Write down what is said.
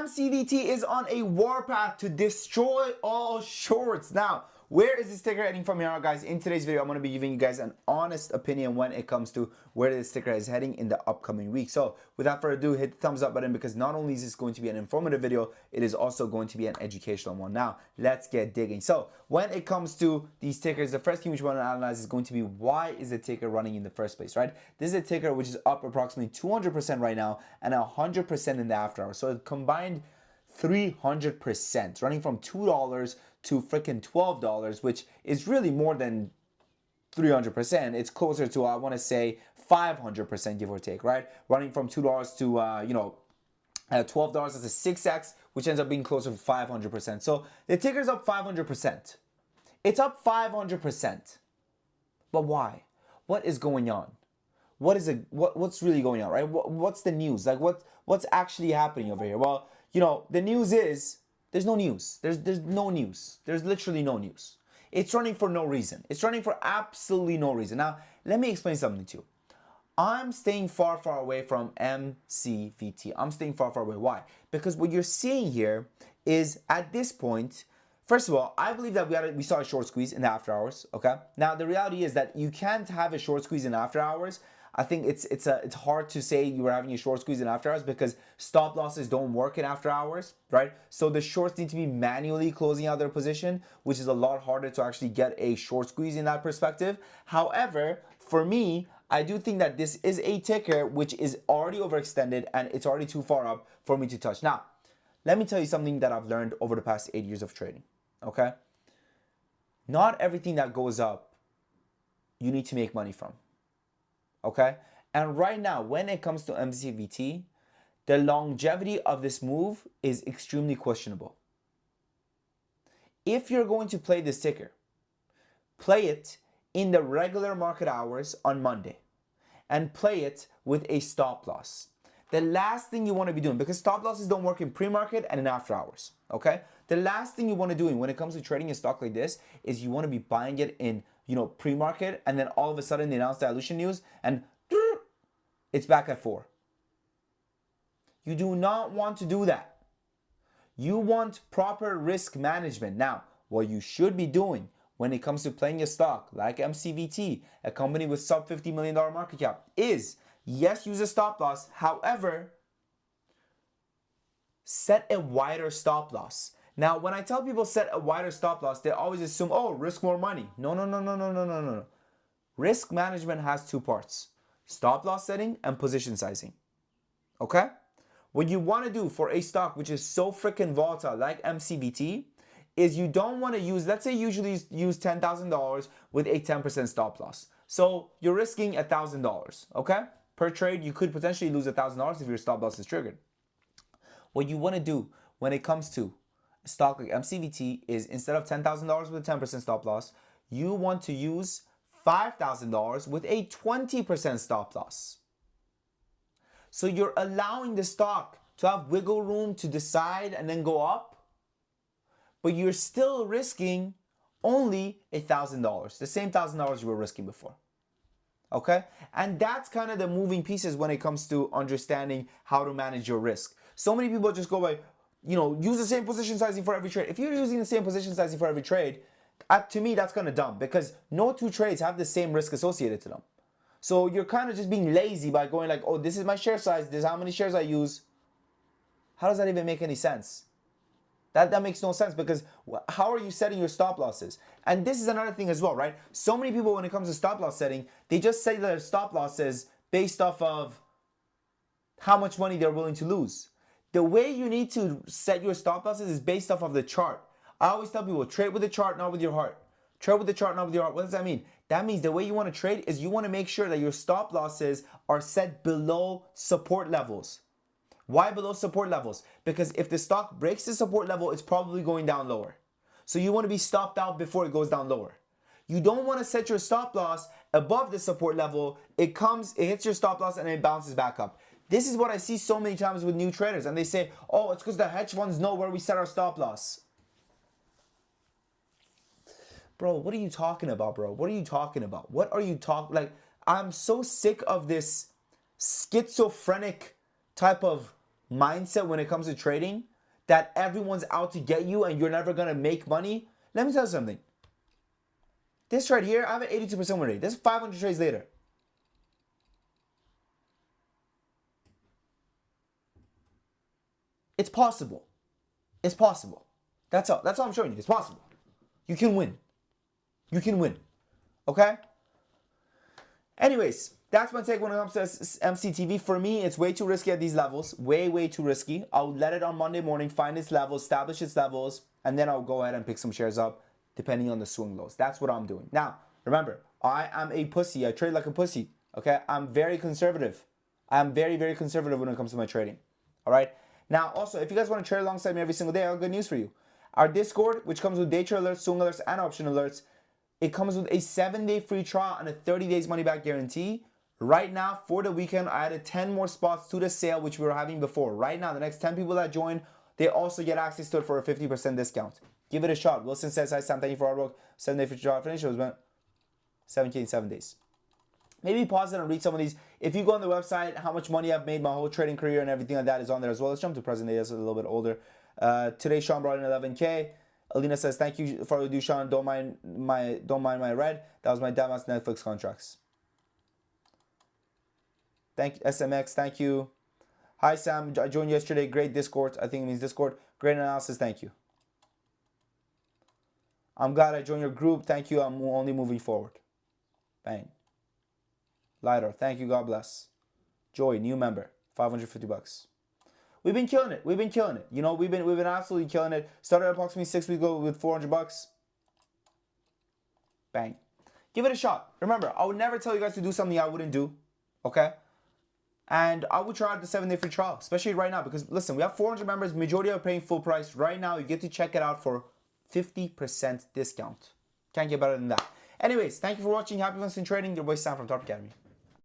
MCVT is on a warpath to destroy all shorts. Now, where is this ticker heading from here, guys? In today's video, I'm going to be giving you guys an honest opinion when it comes to where this ticker is heading in the upcoming week. So without further ado, hit the thumbs up button, because not only is this going to be an informative video, it is also going to be an educational one. Now, let's get digging. So when it comes to these tickers, the first thing which we want to analyze is going to be, why is the ticker running in the first place, right? This is a ticker which is up approximately 200% right now and 100% in the after hours. So it combined 300%, running from $2 to freaking $12, which is really more than 300%. It's closer to, I want to say, 500%, give or take, right? Running from $2 to $12 is a 6x, which ends up being closer to 500%. So the ticker's up 500%. It's up 500%. But why? What is going on? What's really going on, right? What's the news? Like what's actually happening over here? Well, the news is there's no news. There's no news. There's literally no news. It's running for no reason. It's running for absolutely no reason. Now, let me explain something to you. I'm staying far, far away from MCVT. I'm staying far, far away. Why? Because what you're seeing here is, at this point, first of all, I believe that we saw a short squeeze in the after hours. Okay. Now the reality is that you can't have a short squeeze in after hours. I think it's hard to say you were having a short squeeze in after hours because stop losses don't work in after hours, right? So the shorts need to be manually closing out their position, which is a lot harder to actually get a short squeeze in that perspective. However, for me, I do think that this is a ticker which is already overextended and it's already too far up for me to touch. Now, let me tell you something that I've learned over the past 8 years of trading, okay? Not everything that goes up, you need to make money from. Okay, and right now, when it comes to MCVT, the longevity of this move is extremely questionable. If you're going to play this ticker, play it in the regular market hours on Monday and play it with a stop loss. The last thing you want to be doing, because stop losses don't work in pre-market and in after hours, okay? The last thing you want to do when it comes to trading a stock like this is you want to be buying it in pre-market, and then all of a sudden they announce dilution news and it's back at 4. You do not want to do that. You want proper risk management. Now, what you should be doing when it comes to playing a stock like MCVT, a company with sub $50 million market cap, is, yes, use a stop loss. However, set a wider stop loss. Now, when I tell people set a wider stop loss, they always assume, oh, risk more money. No. Risk management has two parts: stop loss setting and position sizing. Okay? What you want to do for a stock which is so freaking volatile like MCVT is you don't want to use, let's say you usually use $10,000 with a 10% stop loss. So you're risking $1,000, okay? Per trade, you could potentially lose $1,000 if your stop loss is triggered. What you want to do when it comes to a stock like MCVT is, instead of $10,000 with a 10% stop loss, you want to use $5,000 with a 20% stop loss. So you're allowing the stock to have wiggle room to decide and then go up, but you're still risking only $1,000, the same $1,000 you were risking before. Okay? And that's kind of the moving pieces when it comes to understanding how to manage your risk. So many people just go by, use the same position sizing for every trade. If you're using the same position sizing for every trade, to me, that's kind of dumb, because no two trades have the same risk associated to them. So you're kind of just being lazy by going like, oh, this is my share size, this is how many shares I use. How does that even make any sense? That makes no sense, because how are you setting your stop losses? And this is another thing as well, right? So many people, when it comes to stop loss setting, they just set their stop losses based off of how much money they're willing to lose. The way you need to set your stop losses is based off of the chart. I always tell people, trade with the chart, not with your heart. Trade with the chart, not with your heart. What does that mean? That means the way you want to trade is you want to make sure that your stop losses are set below support levels. Why below support levels? Because if the stock breaks the support level, it's probably going down lower. So you want to be stopped out before it goes down lower. You don't want to set your stop loss above the support level. It hits your stop loss and then it bounces back up. This is what I see so many times with new traders, and they say, oh, it's because the hedge funds know where we set our stop loss. Bro, what are you talking about, bro? What are you talking about? What are you talking? Like, I'm so sick of this schizophrenic type of mindset when it comes to trading, that everyone's out to get you and you're never going to make money, let me tell you something. This right here, I have an 82% win rate. This is 500 trades later. It's possible. It's possible. That's all I'm showing you. It's possible. You can win. You can win. Okay? Anyways, that's my take when it comes to MCTV. For me, it's way too risky at these levels. Way too risky. I'll let it on Monday morning, find its levels, establish its levels, and then I'll go ahead and pick some shares up depending on the swing lows. That's what I'm doing. Now, remember, I am a pussy. I trade like a pussy. Okay? I'm very conservative. I'm very conservative when it comes to my trading. All right? Now, also, if you guys want to trade alongside me every single day, I have good news for you. Our Discord, which comes with day trade alerts, swing alerts, and option alerts, it comes with a 7-day free trial and a 30 days money back guarantee. Right now, for the weekend, I added 10 more spots to the sale, which we were having before. Right now, the next 10 people that join, they also get access to it for a 50% discount. Give it a shot. Wilson says, hi Sam, thank you for hard work. 7-day free trial finish. It was 7K in 7 days. Maybe pause it and read some of these. If you go on the website, how much money I've made, my whole trading career and everything like that is on there as well. Let's jump to present day. That's a little bit older. Today, Sean brought in 11K. Alina says, thank you for what you do, Sean. Don't mind my red. That was my Damas Netflix contracts. Thank SMX, thank you. Hi Sam, I joined yesterday. Great Discord. I think it means Discord. Great analysis, thank you. I'm glad I joined your group. Thank you. I'm only moving forward. Bang. Lighter, thank you. God bless. Joy, new member, $550. We've been killing it. We've been killing it. You know, we've been absolutely killing it. Started approximately 6 weeks ago with $400. Bang. Give it a shot. Remember, I would never tell you guys to do something I wouldn't do. Okay? And I would try out the 7-day free trial, especially right now, because listen, we have 400 members. Majority are paying full price. Right now, you get to check it out for 50% discount. Can't get better than that. Anyways, thank you for watching. Happy fun trading. Your boy Sam from Top Academy.